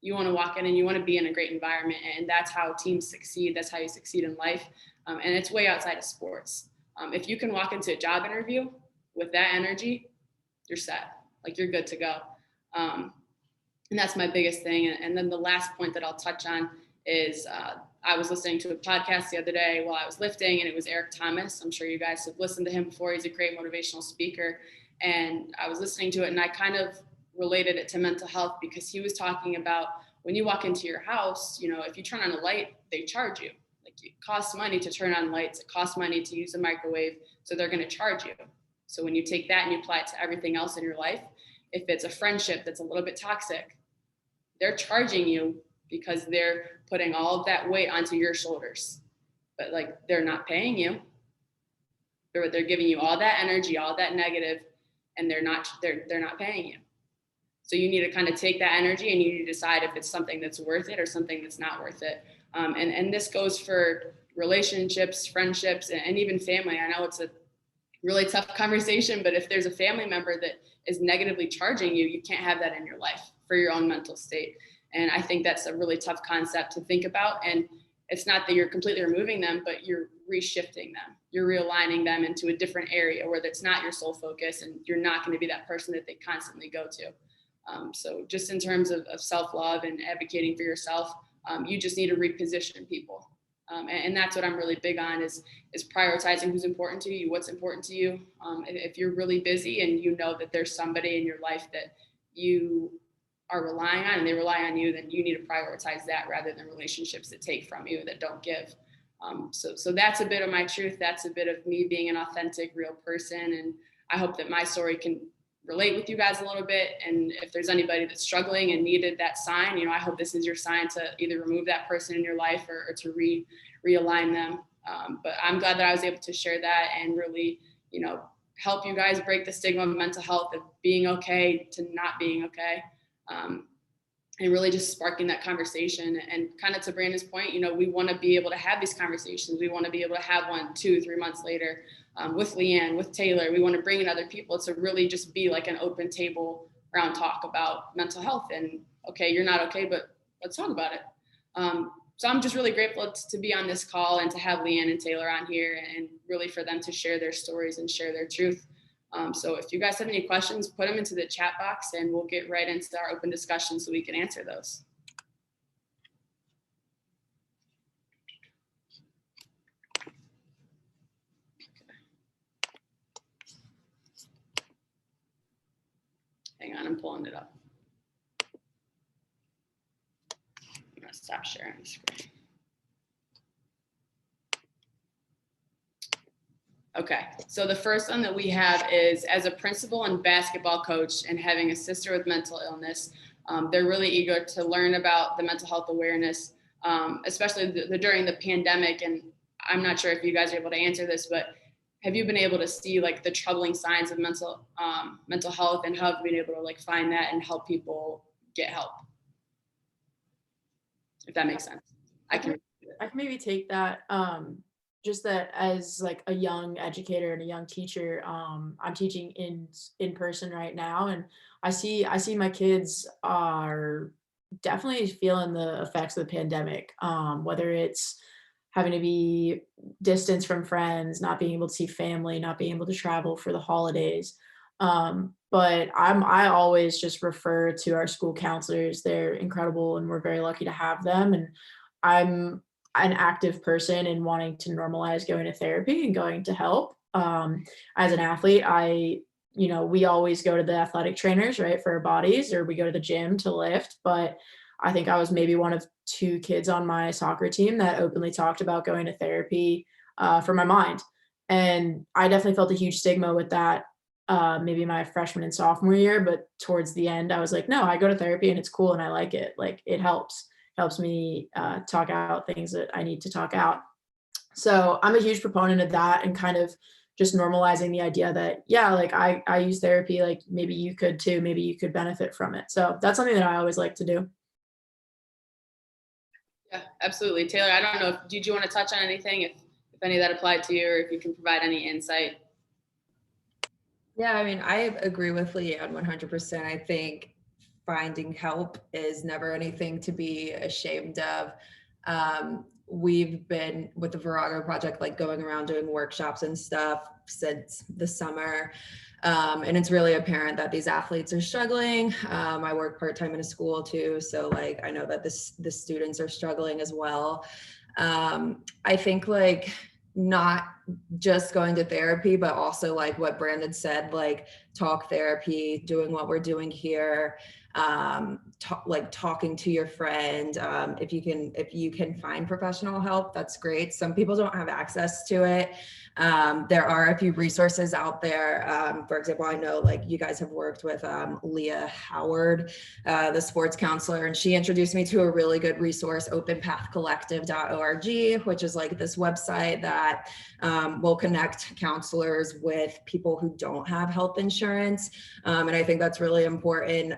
you want to walk in and you want to be in a great environment. And that's how teams succeed. That's how you succeed in life. And it's way outside of sports. If you can walk into a job interview with that energy, you're set. Like, you're good to go. And that's my biggest thing. And then the last point that I'll touch on is I was listening to a podcast the other day while I was lifting, and it was Eric Thomas. I'm sure you guys have listened to him before. He's a great motivational speaker. And I was listening to it and I kind of related it to mental health, because he was talking about when you walk into your house, if you turn on a light, they charge you. Like, it costs money to turn on lights. It costs money to use a microwave. So they're going to charge you. So when you take that and you apply it to everything else in your life, if it's a friendship that's a little bit toxic, they're charging you because they're putting all of that weight onto your shoulders. But like, they're not paying you. They're giving you all that energy, all that negative, and they're not paying you. So you need to kind of take that energy and you need to decide if it's something that's worth it or something that's not worth it. And this goes for relationships, friendships, and even family. I know it's a really tough conversation, but if there's a family member that is negatively charging you, you can't have that in your life. for your own mental state. And I think that's a really tough concept to think about. And it's not that you're completely removing them, but you're reshifting them. You're realigning them into a different area where that's not your sole focus, and you're not going to be that person that they constantly go to. So just in terms of self-love and advocating for yourself, you just need to reposition people. And that's what I'm really big on is prioritizing who's important to you, what's important to you. If you're really busy and you know that there's somebody in your life that you are relying on and they rely on you, then you need to prioritize that rather than relationships that take from you, that don't give. So that's a bit of my truth. That's a bit of me being an authentic, real person. And I hope that my story can relate with you guys a little bit. And if there's anybody that's struggling and needed that sign, I hope this is your sign to either remove that person in your life or to realign them. But I'm glad that I was able to share that and really, help you guys break the stigma of mental health, of being okay to not being okay. And really just sparking that conversation. And kind of to Brandon's point, we want to be able to have these conversations. We want to be able to have 1, 2, 3 months later with Leanne, with Taylor. We want to bring in other people to really just be like an open table round talk about mental health. And okay, you're not okay, but let's talk about it. So I'm just really grateful to be on this call and to have Leanne and Taylor on here, and really for them to share their stories and share their truth. So if you guys have any questions, put them into the chat box and we'll get right into our open discussion so we can answer those. Hang on, I'm pulling it up. I'm gonna stop sharing the screen. Okay, so the first one that we have is, as a principal and basketball coach and having a sister with mental illness, they're really eager to learn about the mental health awareness, especially during the pandemic. And I'm not sure if you guys are able to answer this, but have you been able to see like the troubling signs of mental health, and how have you been able to like find that and help people get help? If that makes sense. I can maybe take that. Just that as like a young educator and a young teacher, I'm teaching in person right now, and I see my kids are definitely feeling the effects of the pandemic, whether it's having to be distanced from friends, not being able to see family, not being able to travel for the holidays. But I always just refer to our school counselors. They're incredible and we're very lucky to have them. And I'm an active person and wanting to normalize going to therapy and going to help. As an athlete, we always go to the athletic trainers, right, for our bodies, or we go to the gym to lift. But I think I was maybe one of 2 kids on my soccer team that openly talked about going to therapy for my mind. And I definitely felt a huge stigma with that, maybe my freshman and sophomore year. But towards the end, I was like, no, I go to therapy and it's cool and I like it. Like it helps me talk out things that I need to talk out. So I'm a huge proponent of that, and kind of just normalizing the idea that, yeah, like I use therapy, like maybe you could too, maybe you could benefit from it. So that's something that I always like to do. Yeah, absolutely. Taylor, I don't know, did you want to touch on anything, if any of that applied to you, or if you can provide any insight? Yeah, I mean, I agree with Leanne 100%. I think finding help is never anything to be ashamed of. We've been with the Virago project, like going around doing workshops and stuff since the summer. And it's really apparent that these athletes are struggling. I work part-time in a school too. So like, I know that the students are struggling as well. I think like not just going to therapy, but also like what Brandon said, like talk therapy, doing what we're doing here, like talking to your friend. If you can find professional help, that's great. Some people don't have access to it. There are a few resources out there. For example, I know like you guys have worked with Leah Howard, the sports counselor, and she introduced me to a really good resource, openpathcollective.org, which is like this website that will connect counselors with people who don't have health insurance. And I think that's really important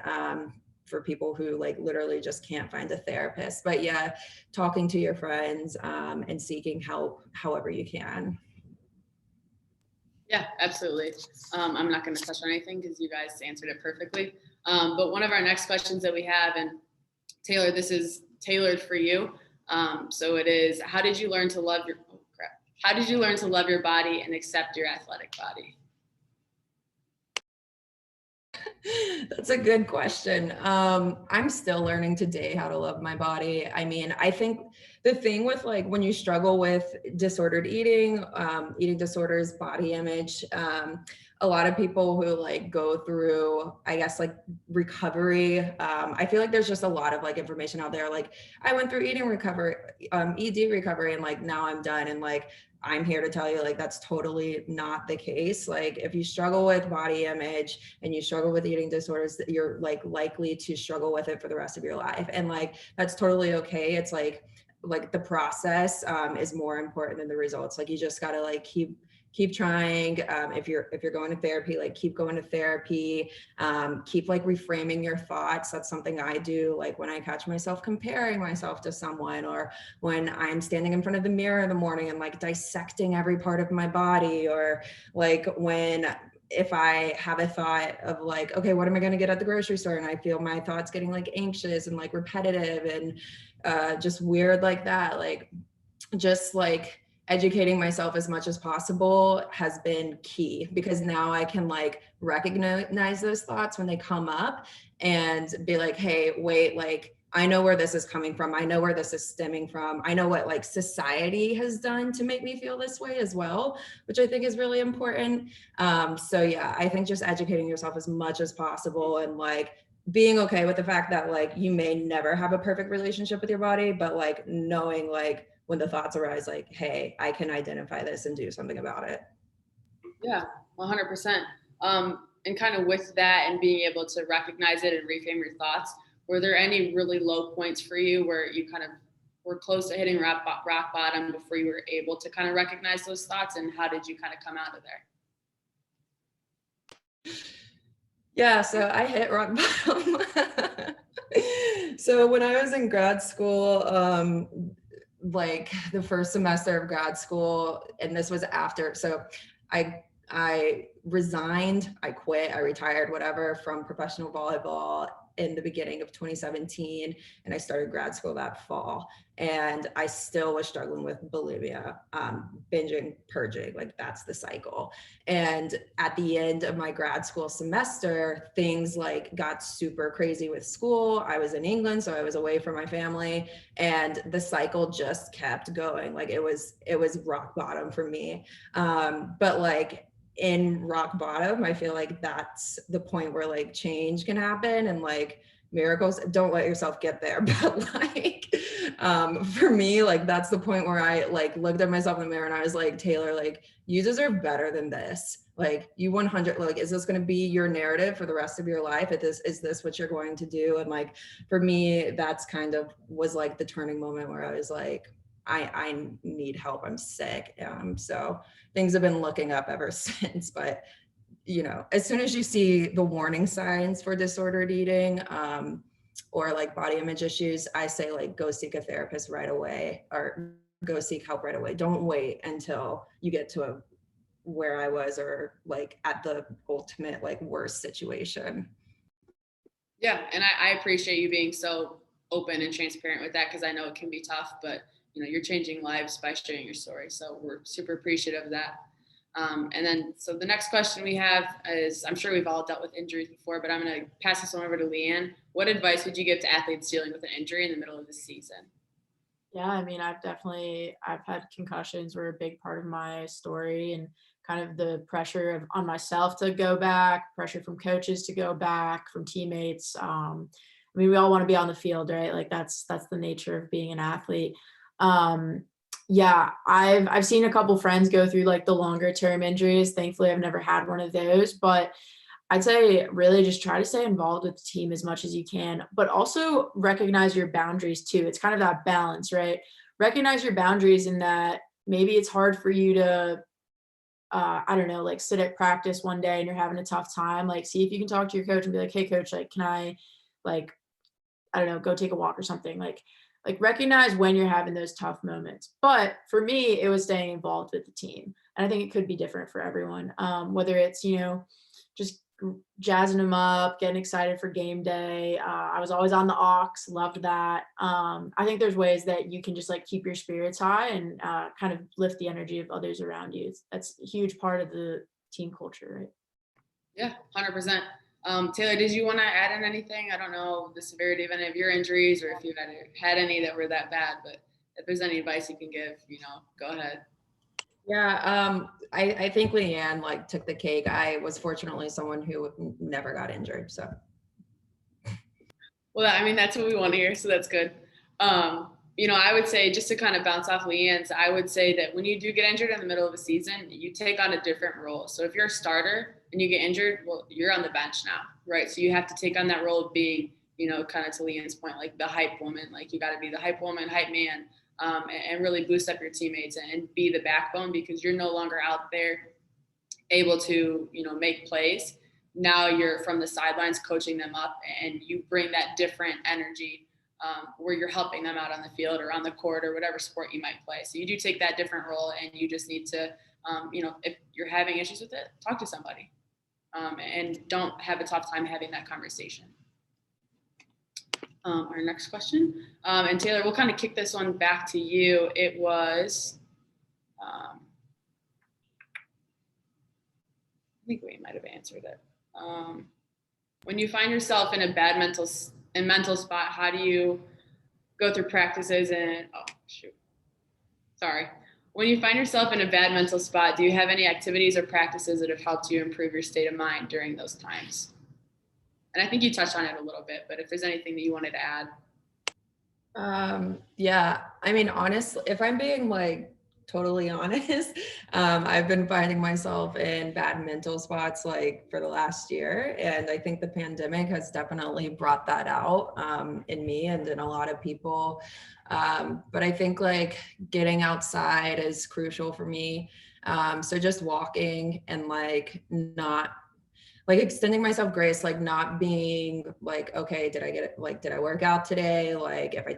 for people who like literally just can't find a therapist. But yeah, talking to your friends and seeking help however you can. Yeah, absolutely. I'm not going to touch on anything because you guys answered it perfectly. But one of our next questions that we have, and Taylor, this is tailored for you. So it is, how did you learn to love your, oh crap. How did you learn to love your body and accept your athletic body? That's a good question. I'm still learning today how to love my body. I mean, I think the thing with like when you struggle with disordered eating, eating disorders, body image, a lot of people who like go through, I guess, like recovery. I feel like there's just a lot of like information out there. Like I went through eating recovery, ED recovery, and like now I'm done. And like I'm here to tell you, like, that's totally not the case. Like, if you struggle with body image and you struggle with eating disorders, you're like likely to struggle with it for the rest of your life. And like, that's totally okay. It's like the process is more important than the results. Like, you just gotta like keep trying. If you're going to therapy, like keep going to therapy, keep like reframing your thoughts. That's something I do. Like when I catch myself comparing myself to someone, or when I'm standing in front of the mirror in the morning and like dissecting every part of my body, or like if I have a thought of like, okay, what am I going to get at the grocery store? And I feel my thoughts getting like anxious and like repetitive and just weird like that, like just like educating myself as much as possible has been key, because now I can like recognize those thoughts when they come up and be like, hey, wait, like I know where this is coming from. I know where this is stemming from. I know what like society has done to make me feel this way as well, which I think is really important. So yeah, I think just educating yourself as much as possible, and like being okay with the fact that like you may never have a perfect relationship with your body, but like knowing like when the thoughts arise, like, hey, I can identify this and do something about it. Yeah, 100%. And kind of with that and being able to recognize it and reframe your thoughts, were there any really low points for you where you kind of were close to hitting rock bottom before you were able to kind of recognize those thoughts, and how did you kind of come out of there? Yeah, so I hit rock bottom. So when I was in grad school, like the first semester of grad school, and this was after, so I resigned, I quit, I retired, whatever, from professional volleyball in the beginning of 2017, and I started grad school that fall. And I still was struggling with bulimia, binging, purging, like that's the cycle. And at the end of my grad school semester, things like got super crazy with school. I was in England, so I was away from my family, and the cycle just kept going. Like it was rock bottom for me. But like in rock bottom, I feel like that's the point where like change can happen, and like miracles. Don't let yourself get there, but like for me, like that's the point where I like looked at myself in the mirror and I was like, Taylor, like you deserve better than this. Like you 100, like, is this going to be your narrative for the rest of your life? Is this what you're going to do? And like for me, that's kind of was like the turning moment where I was like, I need help. I'm sick. So things have been looking up ever since. But you know, as soon as you see the warning signs for disordered eating, or like body image issues, I say like go seek a therapist right away, or go seek help right away. Don't wait until you get to where I was, or like at the ultimate like worst situation. Yeah, and I appreciate you being so open and transparent with that, because I know it can be tough, but you know, you're changing lives by sharing your story. So we're super appreciative of that. And then, so the next question we have is, I'm sure we've all dealt with injuries before, but I'm going to pass this one over to Leanne. What advice would you give to athletes dealing with an injury in the middle of the season? Yeah, I mean, I've had concussions were a big part of my story, and kind of the pressure on myself to go back, pressure from coaches to go back, from teammates. I mean, we all want to be on the field, right? Like that's the nature of being an athlete. Yeah, I've seen a couple friends go through like the longer term injuries. Thankfully, I've never had one of those, but I'd say really just try to stay involved with the team as much as you can, but also recognize your boundaries too. It's kind of that balance, right? Recognize your boundaries in that maybe it's hard for you to, I don't know, like sit at practice one day and you're having a tough time. Like, see if you can talk to your coach and be like, hey, coach, like, can I, like, I don't know, go take a walk or something. Like recognize when you're having those tough moments. But for me, it was staying involved with the team. And I think it could be different for everyone, whether it's, you know, just jazzing them up, getting excited for game day. I was always on the aux, loved that. I think there's ways that you can just like keep your spirits high and kind of lift the energy of others around you. That's a huge part of the team culture, right? Yeah, 100%. Taylor, did you want to add in anything? I don't know the severity of any of your injuries or if you had any that were that bad, but if there's any advice you can give, you know, go ahead. Yeah, I think Leanne like took the cake. I was fortunately someone who never got injured, so. Well, I mean, that's what we want to hear, so that's good. You know, I would say, just to kind of bounce off Leanne's, I would say that when you do get injured in the middle of a season, you take on a different role. So if you're a starter and you get injured, well, you're on the bench now, right? So you have to take on that role of being, you know, kind of to Leanne's point, like the hype woman. Like you got to be the hype woman, hype man, and really boost up your teammates and be the backbone, because you're no longer out there able to, you know, make plays. Now you're from the sidelines coaching them up, and you bring that different energy where you're helping them out on the field or on the court or whatever sport you might play. So you do take that different role, and you just need to, you know, if you're having issues with it, talk to somebody, and don't have a tough time having that conversation. Our next question, and Taylor, we'll kind of kick this one back to you. It was, I think we might have answered it. When you find yourself in a bad mental spot, how do you go through practices and, when you find yourself in a bad mental spot, do you have any activities or practices that have helped you improve your state of mind during those times? And I think you touched on it a little bit, but if there's anything that you wanted to add. Yeah, I mean, honestly, if I'm being like totally honest, I've been finding myself in bad mental spots like for the last year. And I think the pandemic has definitely brought that out in me and in a lot of people. But I think like getting outside is crucial for me. So just walking and like not like extending myself grace, like not being like, okay, did I work out today? Like if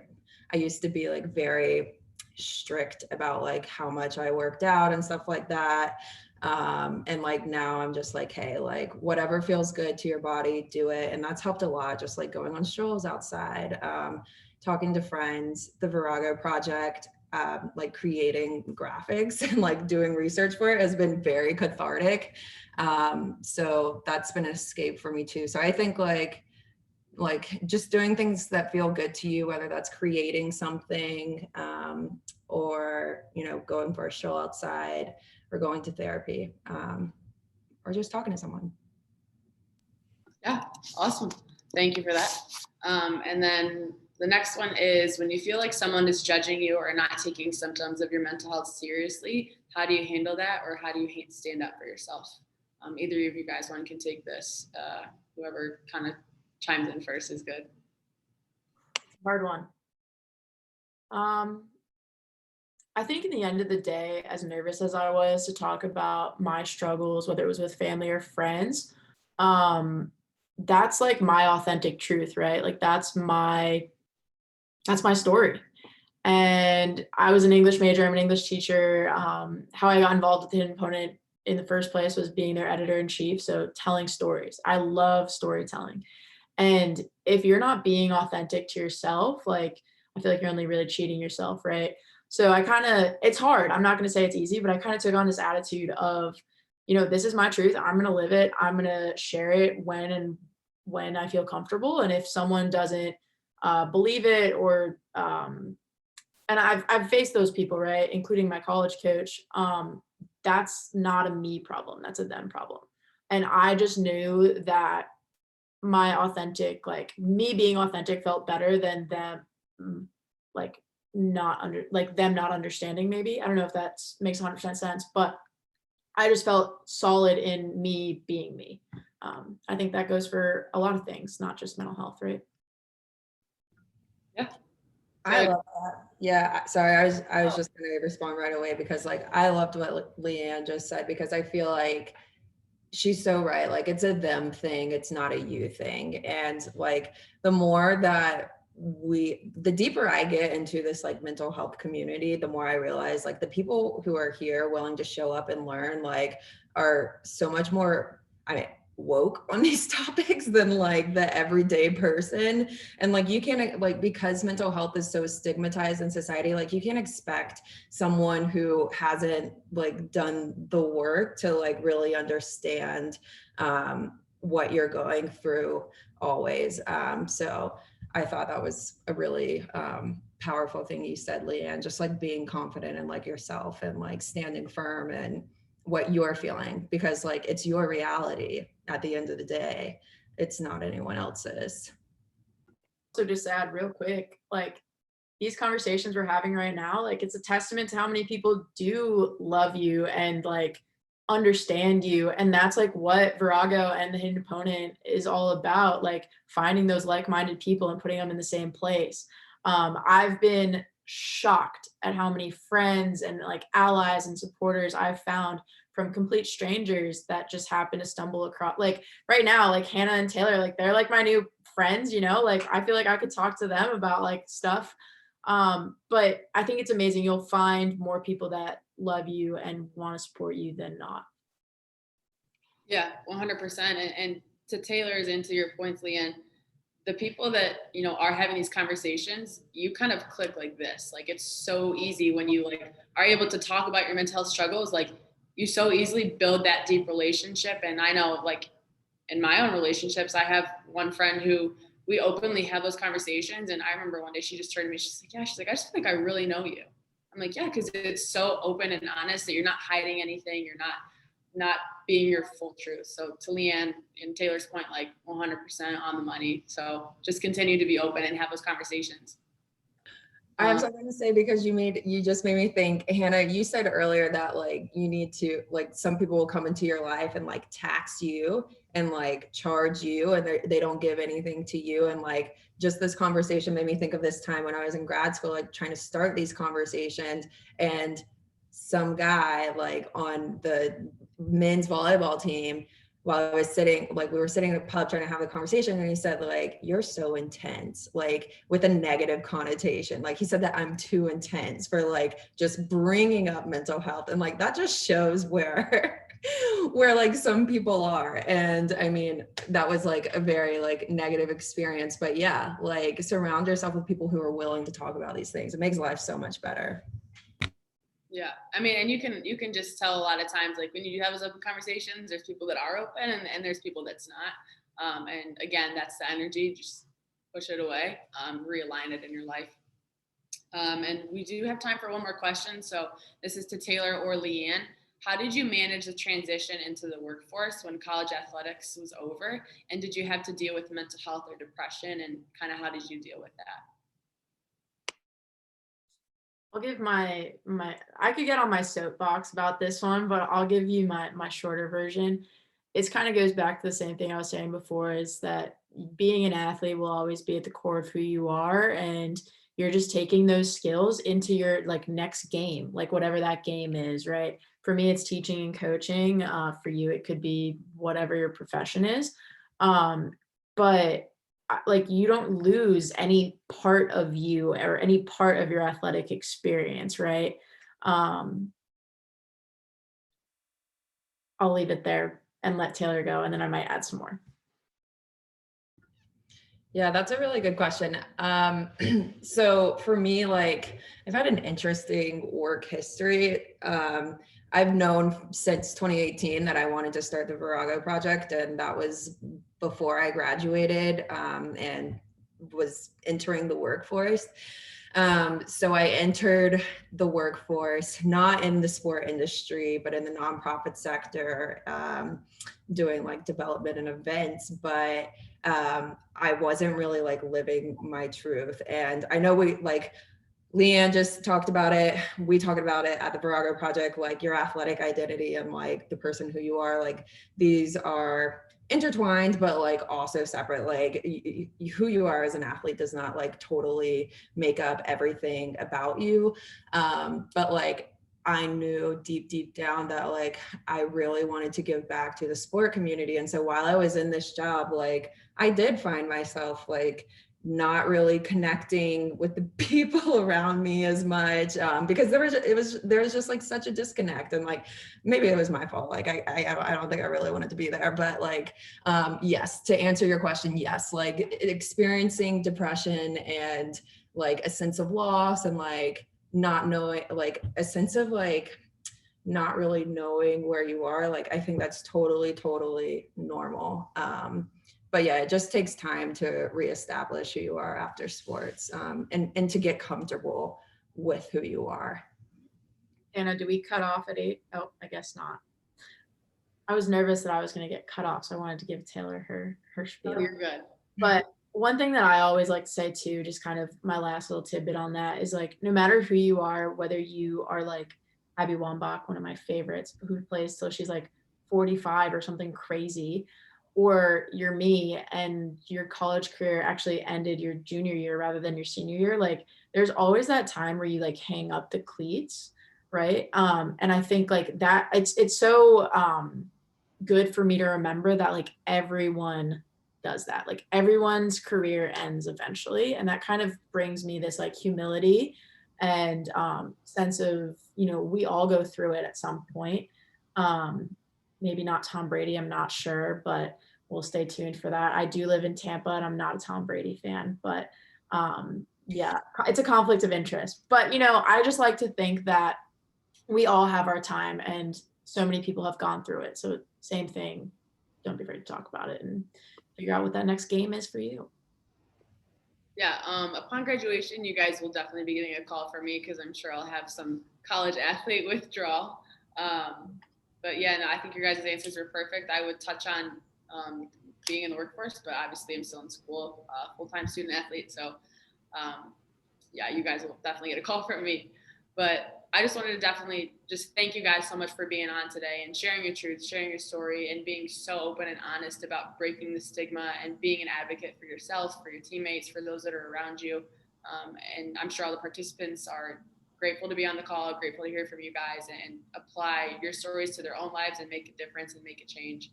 I used to be like very strict about like how much I worked out and stuff like that. And like now I'm just like, hey, like whatever feels good to your body, do it. And that's helped a lot, just like going on strolls outside, talking to friends, the Virago project, like creating graphics and like doing research for it has been very cathartic. So that's been an escape for me too. So I think like just doing things that feel good to you, whether that's creating something, or, you know, going for a stroll outside or going to therapy, or just talking to someone. Yeah, awesome. Thank you for that. And then the next one is, when you feel like someone is judging you or not taking symptoms of your mental health seriously, how do you handle that, or how do you stand up for yourself? Either of you guys, one can take this. Whoever kind of chimes in first is good. Hard one. I think in the end of the day, as nervous as I was to talk about my struggles, whether it was with family or friends, that's like my authentic truth, right? Like that's my story. And I was an English major, I'm an English teacher. How I got involved with the Hidden Opponent in the first place was being their editor-in-chief. So telling stories. I love storytelling. And if you're not being authentic to yourself, like I feel like you're only really cheating yourself, right? So it's hard. I'm not going to say it's easy, but I kind of took on this attitude of, you know, this is my truth. I'm going to live it. I'm going to share it when I feel comfortable. And if someone doesn't believe it, or and I've faced those people, right, including my college coach. That's not a me problem. That's a them problem. And I just knew that my authentic, like me being authentic, felt better than them, like them not understanding. Maybe I don't know if that makes 100% sense, but I just felt solid in me being me. I think that goes for a lot of things, not just mental health, right? Yeah. I love that. Yeah, sorry, I was just gonna respond right away because like I loved what Leanne just said, because I feel like she's so right. Like it's a them thing, it's not a you thing. And like the more that the deeper I get into this like mental health community, the more I realize like the people who are here willing to show up and learn like are so much more, I mean, woke on these topics than like the everyday person. And like you can't, like, because mental health is so stigmatized in society, like you can't expect someone who hasn't like done the work to like really understand what you're going through always. So I thought that was a really powerful thing you said, Leanne, just like being confident in like yourself and like standing firm and what you're feeling, because like it's your reality at the end of the day. It's not anyone else's. So just to add real quick, like these conversations we're having right now, like it's a testament to how many people do love you and like understand you. And that's like what Virago and the Hidden Opponent is all about, like finding those like-minded people and putting them in the same place. I've been shocked at how many friends and like allies and supporters I've found from complete strangers that just happen to stumble across, like right now, like Hannah and Taylor, like they're like my new friends, you know, like I feel like I could talk to them about like stuff. But I think it's amazing. You'll find more people that love you and want to support you than not. Yeah, 100%. And to Taylor's and to your points, Leanne, the people that, you know, are having these conversations, you kind of click like this. Like it's so easy when you like are able to talk about your mental health struggles, like you so easily build that deep relationship. And I know like in my own relationships, I have one friend who we openly have those conversations. And I remember one day she just turned to me, she's like, yeah, she's like, I just feel like I really know you. I'm like, yeah, because it's so open and honest that you're not hiding anything. You're not being your full truth. So to Leanne and Taylor's point, like 100% on the money. So just continue to be open and have those conversations. I have something to say because you just made me think, Hannah, you said earlier that like you need to, like some people will come into your life and like tax you and like charge you and they don't give anything to you. And like just this conversation made me think of this time when I was in grad school, like trying to start these conversations, and some guy like on the men's volleyball team, while I was sitting, like we were sitting in a pub trying to have a conversation, and he said like, you're so intense, like with a negative connotation. Like he said that I'm too intense for like just bringing up mental health. And like, that just shows where, where like some people are. And I mean, that was like a very like negative experience, but yeah, like surround yourself with people who are willing to talk about these things. It makes life so much better. Yeah, I mean, and you can just tell a lot of times, like when you do have those open conversations, there's people that are open and there's people that's not. And again, that's the energy, just push it away, realign it in your life. And we do have time for one more question. So this is to Taylor or Leanne. How did you manage the transition into the workforce when college athletics was over? And did you have to deal with mental health or depression, and kind of how did you deal with that? I'll give I could get on my soapbox about this one, but I'll give you my shorter version. It kind of goes back to the same thing I was saying before, is that being an athlete will always be at the core of who you are, and you're just taking those skills into your like next game, like whatever that game is, right? For me, it's teaching and coaching. For you, it could be whatever your profession is. But like you don't lose any part of you or any part of your athletic experience, right? I'll leave it there and let Taylor go, and then I might add some more. Yeah, that's a really good question. So for me, like I've had an interesting work history. I've known since 2018 that I wanted to start the Virago project, and that was before I graduated and was entering the workforce. So I entered the workforce, not in the sport industry, but in the nonprofit sector, doing like development and events, but I wasn't really like living my truth. And I know Leanne just talked about it. We talked about it at the Virago project, like your athletic identity and like the person who you are, like these are intertwined, but like also separate. Like who you are as an athlete does not like totally make up everything about you. But like I knew deep down that like I really wanted to give back to the sport community. And so while I was in this job, like I did find myself like not really connecting with the people around me as much, because there was just like such a disconnect, and like maybe it was my fault. Like I don't think I really wanted to be there, but like yes, to answer your question, yes, like experiencing depression and like a sense of loss and like not knowing, like a sense of like not really knowing where you are, like I think that's totally normal. But yeah, it just takes time to reestablish who you are after sports, and to get comfortable with who you are. Anna, do we cut off at 8? Oh, I guess not. I was nervous that I was going to get cut off, so I wanted to give Taylor her spiel. Oh, you're good. But one thing that I always like to say too, just kind of my last little tidbit on that, is like, no matter who you are, whether you are like Abby Wambach, one of my favorites, who plays till she's like 45 or something crazy, or you're me and your college career actually ended your junior year rather than your senior year, like there's always that time where you like hang up the cleats, right? And I think like that it's so good for me to remember that like everyone does that. Like everyone's career ends eventually, and that kind of brings me this like humility and sense of, you know, we all go through it at some point. Maybe not Tom Brady, I'm not sure, but we'll stay tuned for that. I do live in Tampa and I'm not a Tom Brady fan, but yeah, it's a conflict of interest. But, you know, I just like to think that we all have our time and so many people have gone through it. So same thing, don't be afraid to talk about it and figure out what that next game is for you. Yeah, upon graduation, you guys will definitely be getting a call from me because I'm sure I'll have some college athlete withdrawal. But yeah, no, I think your guys' answers are perfect. I would touch on being in the workforce, but obviously I'm still in school, full-time student athlete. So yeah, you guys will definitely get a call from me. But I just wanted to definitely just thank you guys so much for being on today and sharing your truth, sharing your story, and being so open and honest about breaking the stigma and being an advocate for yourselves, for your teammates, for those that are around you. And I'm sure all the participants are grateful to be on the call, grateful to hear from you guys and apply your stories to their own lives and make a difference and make a change.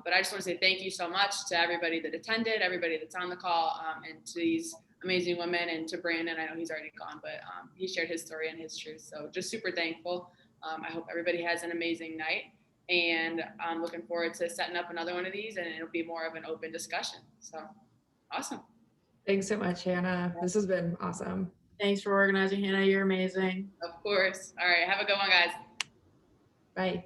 But I just want to say thank you so much to everybody that attended, everybody that's on the call, and to these amazing women, and to Brandon. I know he's already gone, but he shared his story and his truth. So just super thankful. I hope everybody has an amazing night, and I'm looking forward to setting up another one of these, and it'll be more of an open discussion. So awesome. Thanks so much, Hannah. This has been awesome. Thanks for organizing, Hannah. You're amazing. Of course. All right. Have a good one, guys. Bye.